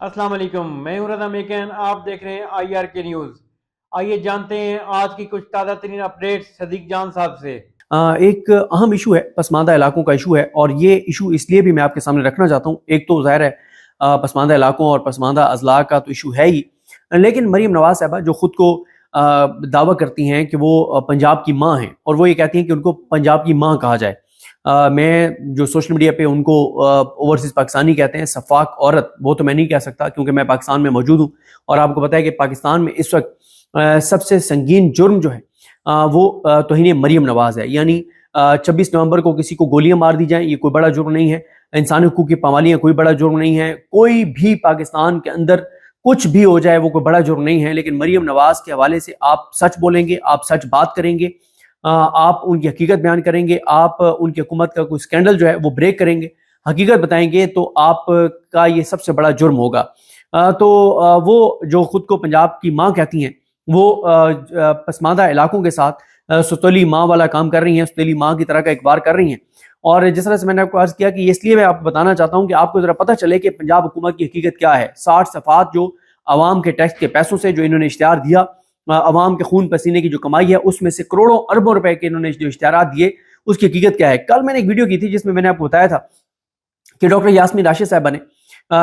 अस्सलाम वालेकुम, मैं हूं रज़ा मेकन। आप देख रहे हैं IR के न्यूज़। आइए जानते हैं आज की कुछ ताज़ा तरीन अपडेट्स सदीक जान साहब से। एक अहम इशू है, पसमानदा इलाकों का इशू है, और ये इशू इसलिए भी मैं आपके सामने रखना चाहता हूँ। एक तो ज़ाहिर है पसमानदा इलाकों और पसमानदा अजला का तो इशू है ही, लेकिन मरीम नवाज साहबा जो ख़ुद को दावा करती हैं कि वो पंजाब की माँ हैं, और वो ये कहती हैं कि उनको पंजाब की माँ कहा जाए। मैं जो सोशल मीडिया पे उनको ओवरसीज़ पाकिस्तानी कहते हैं, सफाक औरत, वो तो मैं नहीं कह सकता क्योंकि मैं पाकिस्तान में मौजूद हूँ। और आपको पता है कि पाकिस्तान में इस वक्त सबसे संगीन जुर्म जो है वो तौहीन मरीम नवाज है। यानी 26 नवंबर को किसी को गोलियां मार दी जाएं, ये कोई बड़ा जुर्म नहीं है। इंसानी हुकूक की पामालियां कोई बड़ा जुर्म नहीं है। कोई भी पाकिस्तान के अंदर कुछ भी हो जाए वो कोई बड़ा जुर्म नहीं है। लेकिन मरीम नवाज के हवाले से आप सच बोलेंगे, आप सच बात करेंगे, आप उनकी हकीकत बयान करेंगे, आप उनकी हुकूमत का कोई स्कैंडल जो है वो ब्रेक करेंगे, हकीकत बताएंगे, तो आपका ये सबसे बड़ा जुर्म होगा। वो जो खुद को पंजाब की माँ कहती हैं, वो पसमानदा इलाकों के साथ सौतेली माँ वाला काम कर रही हैं, सौतेली माँ की तरह का इकबार कर रही हैं। और जिस तरह से मैंने आपको अर्ज किया कि इसलिए मैं आपको बताना चाहता हूँ कि आपको जरा पता चले कि पंजाब हुकूमत की हकीकत क्या है। 60 सफ़ात जो अवाम के टैक्स के पैसों से जो इन्होंने इश्तिहार दिया, अवाम के खून पसीने की जो कमाई है, उसमें से करोड़ों अरबों रुपए के इन्होंने जो इश्तिहार दिए, उसकी हकीकत क्या है। कल मैंने एक वीडियो की थी जिसमें मैंने आपको बताया था कि डॉक्टर यास्मीन राशिद साहबा ने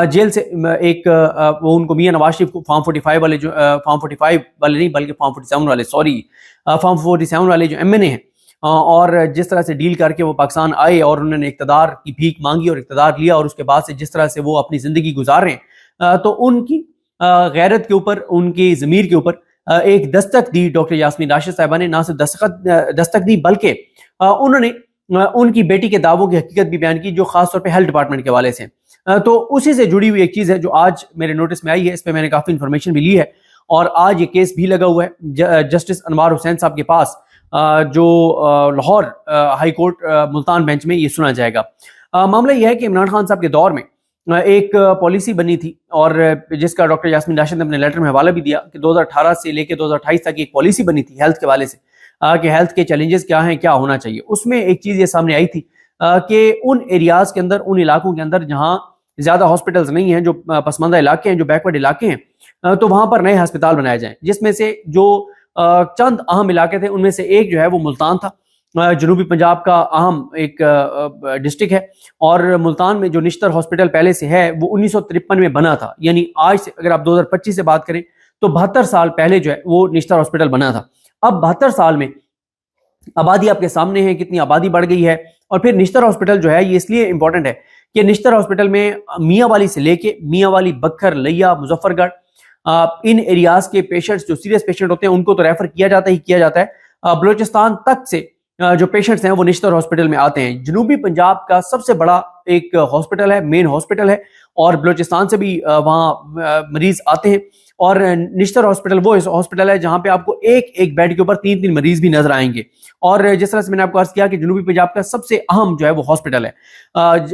जेल से एक वो उनको मियां नवाज शरीफ को फॉर्म 45 वाले जो फॉर्म 45 वाले नहीं बल्कि फॉर्म 47 वाले, सॉरी, फॉर्म 47 वाले जो MNA हैं, और जिस तरह से डील करके वो पाकिस्तान आए और उन्होंने इक़्तिदार की भीख मांगी और इक़्तिदार लिया, और उसके बाद से जिस तरह से वो अपनी ज़िंदगी गुजार रहे हैं, तो उनकी गैरत के ऊपर, उनकी ज़मीर के ऊपर एक दस्तक दी डॉक्टर यास्मीन राशिद साहबा ने। ना सिर्फ दस्तक दी बल्कि उन्होंने उनकी बेटी के दावों की हकीकत भी बयान की, जो खासतौर पे हेल्थ डिपार्टमेंट के हवाले से। तो उसी से जुड़ी हुई एक चीज़ है जो आज मेरे नोटिस में आई है। इस पर मैंने काफ़ी इन्फॉर्मेशन भी ली है, और आज ये केस भी लगा हुआ है जस्टिस अनवार हुसैन साहब के पास, जो Lahore high court Multan bench में ये सुना जाएगा। मामला यह है कि इमरान खान साहब के दौर में एक पॉलिसी बनी थी, और जिसका डॉक्टर यास्मीन राशिद ने अपने लेटर में हवाला भी दिया कि 2018 से लेकर 2028 तक एक पॉलिसी बनी थी हेल्थ के हवाले से, कि हेल्थ के चैलेंजेस क्या हैं, क्या होना चाहिए। उसमें एक चीज़ ये सामने आई थी कि उन एरियाज़ के अंदर, उन इलाकों के अंदर जहाँ ज़्यादा हॉस्पिटल्स नहीं हैं, जो पसमानदा इलाके हैं, जो बैकवर्ड इलाके हैं, तो वहाँ पर नए अस्पताल बनाए जाएँ। जिसमें से जो चंद अहम इलाके थे, उनमें से एक जो है वो मुल्तान था। जनूबी पंजाब का अहम एक डिस्ट्रिक्ट है, और मुल्तान में जो निश्तर हॉस्पिटल पहले से है वो 1953 में बना था। यानी आज से अगर आप 2025 से बात करें तो 72 साल पहले जो है वो निश्तर हॉस्पिटल बना था। अब 72 साल में आबादी आपके सामने है, कितनी आबादी बढ़ गई है। और फिर निश्तर हॉस्पिटल जो है ये इसलिए इंपॉर्टेंट है कि निश्तर हॉस्पिटल में मियांवाली से लेके मियांवाली, बक्खर, लिया, मुजफ्फरगढ़, इन एरियाज के पेशेंट्स जो सीरियस पेशेंट होते हैं उनको तो रेफर किया जाता ही किया जाता है। बलूचिस्तान तक से जो पेशेंट्स हैं वो निश्तर हॉस्पिटल में आते हैं। जनूबी पंजाब का सबसे बड़ा एक हॉस्पिटल है, मेन हॉस्पिटल है, और बलूचिस्तान से भी वहाँ मरीज आते हैं। और निश्तर हॉस्पिटल वो हॉस्पिटल है जहाँ पे आपको एक एक बेड के ऊपर 3-3 मरीज भी नजर आएंगे। और जिस तरह से मैंने आपको अर्ज किया कि जनूबी पंजाब का सबसे अहम जो है वो हॉस्पिटल है।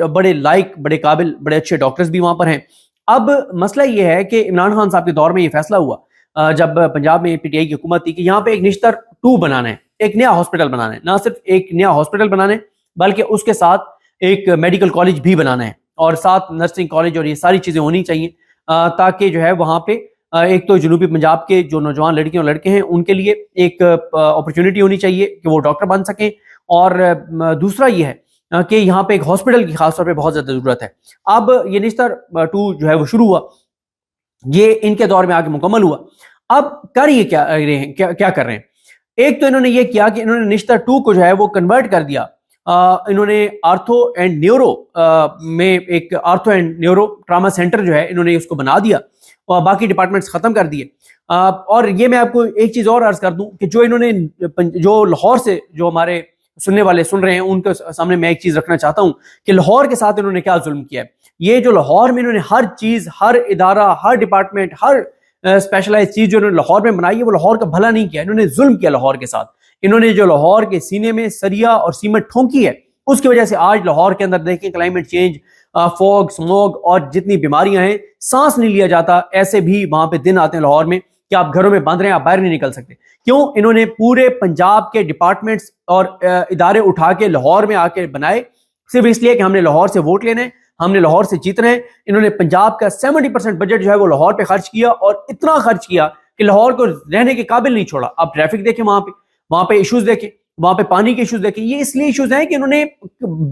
बड़े लायक, बड़े काबिल, बड़े अच्छे डॉक्टर्स भी वहाँ पर हैं। अब मसला ये है कि इमरान खान साहब के दौर में ये फैसला हुआ, जब पंजाब में PTI की हुकूमत थी, कि यहाँ पे एक निश्तर 2 बनाना है, एक नया हॉस्पिटल बनाना है। ना सिर्फ एक नया हॉस्पिटल बनाना है बल्कि उसके साथ एक मेडिकल कॉलेज भी बनाना है, और साथ नर्सिंग कॉलेज, और ये सारी चीज़ें होनी चाहिए, ताकि जो है वहाँ पे एक तो जनूबी पंजाब के जो नौजवान लड़कियां और लड़के हैं उनके लिए एक अपॉर्चुनिटी होनी चाहिए कि वो डॉक्टर बन सकें, और दूसरा ये है कि यहाँ पे एक हॉस्पिटल की खासतौर पे बहुत ज़्यादा ज़रूरत है। अब ये निश्तर 2 जो है वो शुरू हुआ, ये इनके दौर में आगे मुकम्मल हुआ। अब कर ये क्या रहे हैं, क्या कर रहे हैं। एक तो इन्होंने ये किया कि इन्होंने निश्तर 2 को जो है वो कन्वर्ट कर दिया। इन्होंने आर्थो एंड न्यूरो में एक ortho and neuro trauma centre जो है इन्होंने उसको बना दिया, और बाकी डिपार्टमेंट्स खत्म कर दिए। और ये मैं आपको एक चीज़ और अर्ज कर दूं कि जो इन्होंने, जो लाहौर से जो हमारे सुनने वाले सुन रहे हैं उनके सामने मैं एक चीज़ रखना चाहता हूं कि लाहौर के साथ इन्होंने क्या जुल्म किया है। ये जो लाहौर में इन्होंने हर चीज़, हर इदारा, हर डिपार्टमेंट, हर स्पेशलाइज चीज़ जो इन्होंने लाहौर में बनाई है, वो लाहौर का भला नहीं किया, इन्होंने जुल्म किया लाहौर के साथ। इन्होंने जो लाहौर के सीने में सरिया और सीमेंट ठोंकी है, उसकी वजह से आज लाहौर के अंदर देखें क्लाइमेट चेंज, फॉग, स्मॉग और जितनी बीमारियां हैं, सांस नहीं लिया जाता। ऐसे भी वहां पे दिन आते हैं लाहौर में कि आप घरों में बंद रहे हैं, आप बाहर नहीं निकल सकते। क्यों? इन्होंने पूरे पंजाब के डिपार्टमेंट्स और इदारे उठा के लाहौर में आके बनाए, सिर्फ इसलिए कि हमने लाहौर से वोट लेने, ہم نے لاہور سے جیتنا ہے. انہوں نے پنجاب کا 70% بجٹ جو ہے وہ لاہور پہ خرچ کیا, اور اتنا خرچ کیا کہ لاہور کو رہنے کے قابل نہیں چھوڑا. آپ ٹریفک دیکھیں, وہاں پہ ایشوز دیکھیں, وہاں پہ پانی کے ایشوز دیکھیں. یہ اس لیے ایشوز ہیں کہ انہوں نے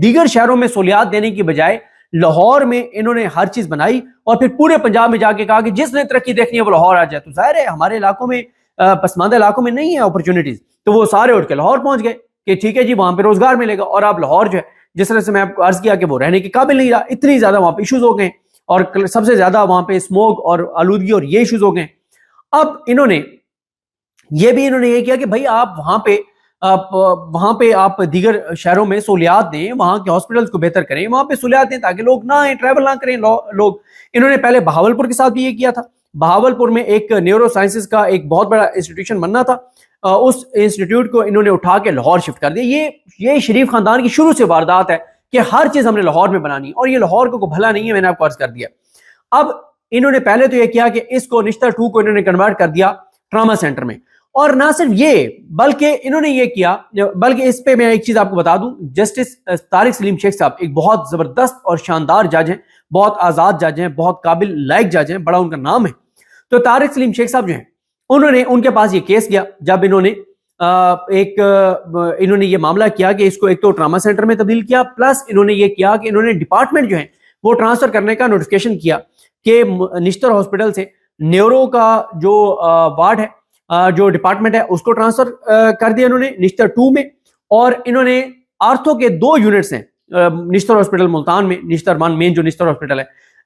دیگر شہروں میں سہولیات دینے کی بجائے لاہور میں انہوں نے ہر چیز بنائی, اور پھر پورے پنجاب میں جا کے کہا کہ جس نے ترقی دیکھنی ہے وہ لاہور آ جائے. تو ظاہر ہے ہمارے علاقوں میں, پسماندہ علاقوں میں نہیں ہے اپرچونٹیز, تو وہ سارے اٹھ کے لاہور پہنچ گئے کہ ٹھیک ہے جی وہاں پہ روزگار ملے گا. اور اب لاہور جو ہے, جس طرح سے میں آپ کو عرض کیا کہ وہ رہنے کے قابل نہیں رہا, اتنی زیادہ وہاں پہ ایشوز ہو گئے, اور سب سے زیادہ وہاں پہ اسموگ اور آلودگی اور یہ ایشوز ہو گئے. اب انہوں نے یہ کیا کہ بھائی آپ وہاں پہ آپ دیگر شہروں میں سہولیات دیں, وہاں کے ہاسپٹلس کو بہتر کریں, وہاں پہ سہولیات دیں تاکہ لوگ نہ آئیں, ٹریول نہ کریں لوگ. انہوں نے پہلے بہاولپور کے ساتھ بھی یہ کیا تھا. بہاولپور میں ایک نیورو سائنسز کا ایک بہت بڑا انسٹیٹیوشن بننا تھا, اس انسٹیٹیوٹ کو انہوں نے اٹھا کے لاہور شفٹ کر دیا. یہ شریف خاندان کی شروع سے واردات ہے کہ ہر چیز ہم نے لاہور میں بنانی, اور یہ لاہور کو بھلا نہیں ہے, میں نے آپ کو عرض کر دیا. اب انہوں نے پہلے تو یہ کیا کہ اس کو نشتر 2 کو انہوں نے کنورٹ کر دیا ٹراما سینٹر میں. اور نہ صرف یہ, بلکہ انہوں نے یہ کیا, بلکہ اس پہ میں ایک چیز آپ کو بتا دوں, جسٹس طارق سلیم شیخ صاحب ایک بہت زبردست اور شاندار جج ہیں, بہت آزاد جج ہیں, بہت قابل لائق جج ہیں, بڑا ان کا نام ہے. تو طارق سلیم شیخ صاحب جو ہیں, انہوں نے ان کے پاس یہ کیس گیا جب انہوں نے یہ معاملہ کیا کہ اس کو ایک تو ٹراما سینٹر میں تبدیل کیا, پلس انہوں نے یہ کیا کہ انہوں نے ڈپارٹمنٹ جو ہے وہ ٹرانسفر کرنے کا نوٹیفکیشن کیا کہ نشتر ہاسپٹل سے نیورو کا جو وارڈ ہے, جو ڈپارٹمنٹ ہے, اس کو ٹرانسفر کر دیا انہوں نے نشتر 2 میں. اور انہوں نے آرتھو کے 2 یونٹس ہیں نشتر ہاسپٹل ملتان میں, نشتر 1 مین جو نشتر ہاسپٹل ہے,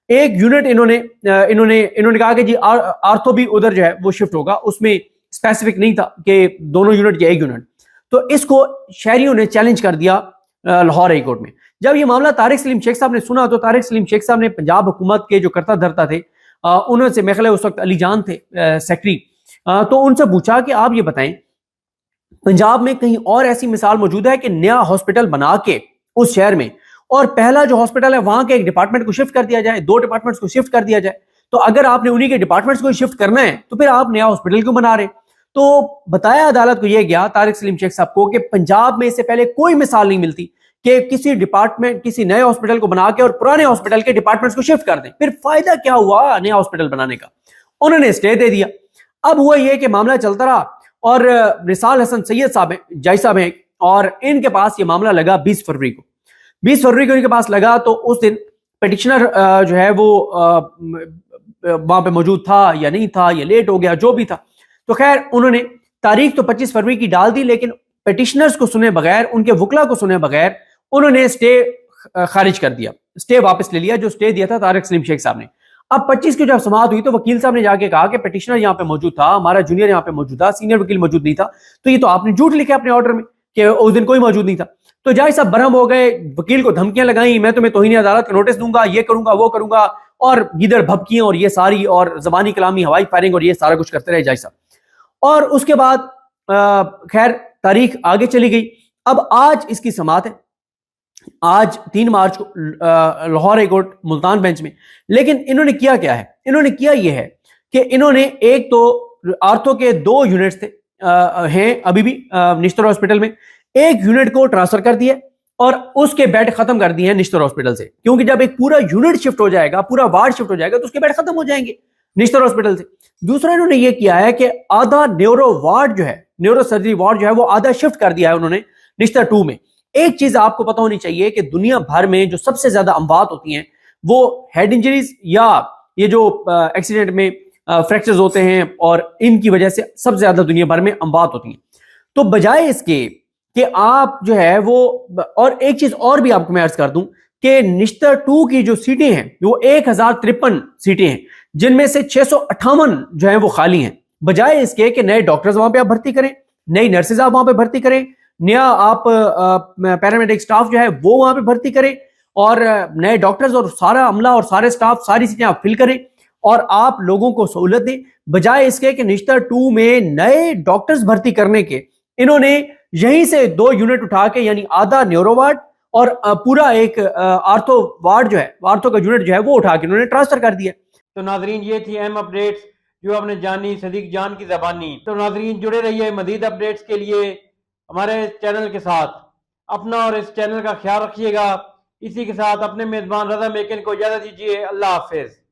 ایک یونٹ انہوں نے کہا کہ جی آرتھو بھی ادھر جو ہے وہ شفٹ ہوگا. اس میں اسپیسیفک نہیں تھا کہ دونوں یونٹ یا ایک یونٹ. تو اس کو شہریوں نے چیلنج کر دیا لاہور ہائی کورٹ میں. جب یہ معاملہ طارق سلیم شیخ صاحب نے سنا تو طارق سلیم شیخ صاحب نے پنجاب حکومت کے جو کرتا دھرتا تھے, انہوں سے میرے خیال اس وقت علی جان تھے سیکٹری, تو ان سے پوچھا کہ آپ یہ بتائیں پنجاب میں کہیں اور ایسی مثال موجود ہے کہ نیا ہاسپٹل بنا کے اس شہر میں, اور پہلا جو ہاسپٹل ہے وہاں کے ایک ڈپارٹمنٹ کو شفٹ کر دیا جائے, 2 ڈپارٹمنٹس کو شفٹ کر دیا جائے. تو اگر آپ نے انہی کے ڈپارٹمنٹس کو شفٹ کرنا ہے تو پھر آپ نیا ہاسپٹل کیوں بنا رہے. تو بتایا عدالت کو یہ گیا طارق سلیم شیخ صاحب کو کہ پنجاب میں اس سے پہلے کوئی مثال نہیں ملتی کہ کسی ڈپارٹمنٹ کسی نئے ہاسپٹل کو بنا کے اور پرانے ہاسپٹل کے ڈپارٹمنٹس کو شفٹ کر دیں, پھر فائدہ کیا ہوا نیا ہاسپٹل بنانے کا. انہوں نے اسٹے دے دیا. اب ہوا یہ کہ معاملہ چلتا رہا, اور رسال حسن سید صاحب ہیں, جائی صاحب ہیں, اور ان کے پاس یہ معاملہ لگا 20 فروری کو ان کے پاس لگا. تو اس دن پیٹیشنر جو ہے وہ وہاں پہ موجود تھا یا نہیں تھا, یا لیٹ ہو گیا, جو بھی تھا. تو خیر انہوں نے تاریخ تو 25 فروری کی ڈال دی, لیکن پیٹیشنرز کو سنے بغیر, ان کے وکلا کو سنے بغیر انہوں نے اسٹے خارج کر دیا, اسٹے واپس لے لیا جو اسٹے دیا تھا طارق سلیم شیخ صاحب نے. اب 25 کی جب سماعت ہوئی تو وکیل صاحب نے جا کے کہا کہ پیٹیشنر یہاں پہ موجود تھا, ہمارا جونیئر یہاں پہ موجود تھا, سینئر وکیل موجود نہیں تھا, تو یہ تو آپ نے جھوٹ لکھا اپنے آرڈر میں کہ اس دن کوئی موجود نہیں تھا. تو جائی صاحب برہم ہو گئے, وکیل کو دھمکیاں لگائیں, میں تمہیں توہین عدالت کا نوٹس دوں گا, یہ کروں گا, وہ کروں گا, اور گیدڑ بھبکیاں اور یہ ساری, اور زبانی کلامی, ہوائی فائرنگ, اور یہ سارا کچھ کرتے رہے جائی صاحب. اور اس کے بعد خیر تاریخ آگے چلی گئی. اب آج اس کی سماعت ہے, آج 3 مارچ کو Lahore high court Multan bench میں. لیکن انہوں نے کیا ہے, انہوں نے کیا یہ ہے کہ انہوں نے ایک تو آرتھو کے 2 یونٹس تھے ہیں ابھی بھی نشتر ہاسپٹل میں, ایک یونٹ کو ٹرانسفر کر دیا اور اس کے بیڈ ختم کر دیے ہیں نشتر ہاسپٹل سے, کیونکہ جب ایک پورا یونٹ شفٹ ہو جائے گا, پورا وارڈ شفٹ ہو جائے گا, تو اس کے بیڈ ختم ہو جائیں گے نشتر ہاسپٹل سے. دوسرا انہوں نے یہ کیا ہے کہ آدھا نیورو وارڈ جو ہے, نیورو سرجری وارڈ جو ہے وہ آدھا شفٹ کر دیا ہے انہوں نے نشتر 2 میں. ایک چیز آپ کو پتہ ہونی چاہیے کہ دنیا بھر میں جو سب سے زیادہ اموات ہوتی ہیں وہ ہیڈ انجریز یا یہ جو ایکسیڈنٹ میں فریکچرز ہوتے ہیں, اور ان کی وجہ سے سب سے زیادہ دنیا بھر میں اموات ہوتی ہیں. تو بجائے اس کے کہ آپ جو ہے وہ, اور ایک چیز اور بھی آپ کو میں عرض کر دوں کہ نشتر 2 کی جو سیٹیں ہیں وہ 1053 سیٹیں ہیں, جن میں سے 658 جو ہیں وہ خالی ہیں. بجائے اس کے کہ نئے ڈاکٹرز وہاں پہ آپ بھرتی کریں, نئی نرسز آپ وہاں پہ بھرتی کریں, نیا آپ پیرامیڈک سٹاف جو ہے وہ وہاں پہ بھرتی کریں, اور نئے ڈاکٹرز اور سارا عملہ اور سارے سٹاف ساری چیزیں آپ فل کریں, اور آپ لوگوں کو سہولت دیں. بجائے اس کے کہ نشتر 2 میں نئے ڈاکٹرز بھرتی کرنے کے, انہوں نے یہیں سے 2 یونٹ اٹھا کے, یعنی آدھا نیورو وارڈ اور پورا ایک آرتھو وارڈ جو ہے, آرتھو کا یونٹ جو ہے وہ اٹھا کے انہوں نے ٹرانسفر کر دیا. تو ناظرین یہ تھی اہم اپڈیٹس جو آپ نے جانی صدیق جان کی زبانی. تو ناظرین جڑے رہیے مزید اپڈیٹس کے لیے ہمارے چینل کے ساتھ. اپنا اور اس چینل کا خیال رکھیے گا. اسی کے ساتھ اپنے میزبان رضا میکن کو اجازت دیجیے، اللہ حافظ۔